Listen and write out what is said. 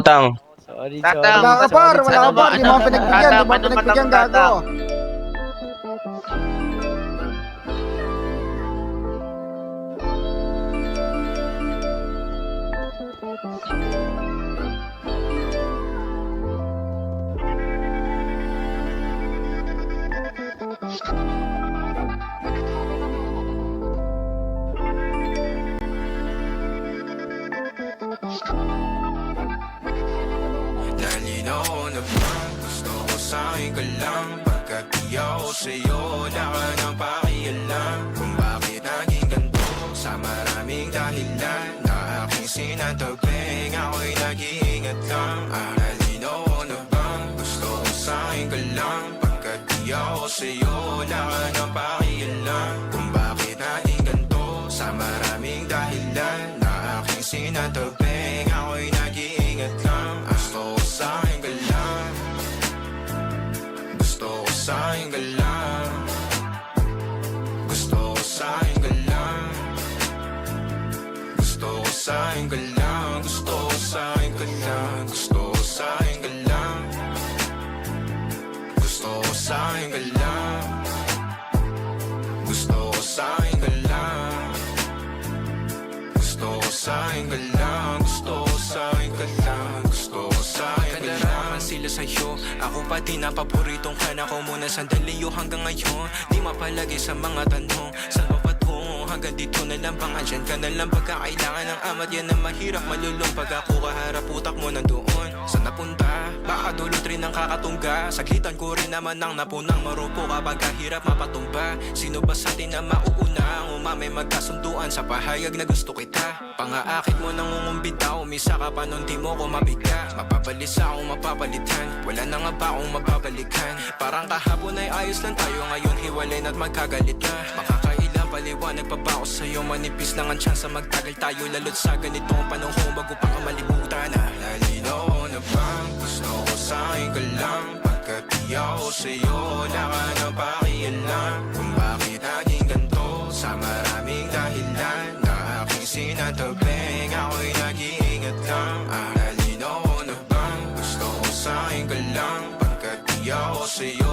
Tang. Sorry, Tatang, sorry. Wala ka par, Sorry, wala ka ano ba, par, di mo ako pinagbigyan, di mo ako Tatang, pinagbigyan, tatang, gago. Nalinaw na ba? Gusto ko sa'yo ka lang. Pagkat di ako sa'yo, wala ka nang pakialam. Kung bakit naging ganito sa maraming dahilan na aking sinantabing, ako'y nag-iingat lang. Nalinaw na ba? Gusto ko sa'yo ka lang. Pagkat di ako sa'yo, wala ka nang pakialam. Kung bakit naging ganito sa maraming dahilan na aking sinantabing, ako'y nag-iingat lang. Gusto ko sa'yo ka lang. Gusto ko sa'yo ka lang. Gusto ko sa'yo ka lang. Gusto ko sa'yo ka lang. Gusto ko sa'yo ka lang. Gusto ko sa'yo ka lang. Gusto ko sa'yo ka lang. Gusto ko sa'yo ka lang. Gusto ko sa'yo ka lang. Gusto ko sa'yo ka lang. Gusto ko sa'yo ka lang. Sila sa'yo, ako pati na paboritong ka na ko muna sandali yo hanggang ngayon. Di mapalagi sa mga tanong, saan ba patungo? Hanggang dito na lang bang andyan ka na lang pagkakailangan ng amat. Yan ang mahirap malulong pag ako kaharap utak mo nandoon. Saan napunta? Baka dulot rin ang kakatungga. Saglitan ko rin naman ang napunang marupo kapag kahirap mapatumba. Sino ba sa atin na mauuna ang umamay magkasunduan sa pahayag na gusto kita? Pangaakit mo nang ungumbita, umisa ka pa nun di mo ko mabiga. Mapapalis akong mapapalitan, wala na nga ba akong mapapalikan? Parang kahapon ay ayos lang tayo, ngayon hiwalay na't magkagalit na. Makakailang paliwanag pa ba ako sa'yo? Manipis lang ang tsansa magtagal tayo, lalo't sa ganitong panahon bago pa ka malibutan na. Nalinaw na bang gusto ko sa'yo ka lang? Pagkat di ako sa'yo, wala ka nang pakialam. Kung bakit naging ganito sa maraming dahilan na aking sinatabing, ako'y nag-iingat lang. Nalinaw na bang gusto ko sa'yo ka lang? Pagkat di ako sa'yo,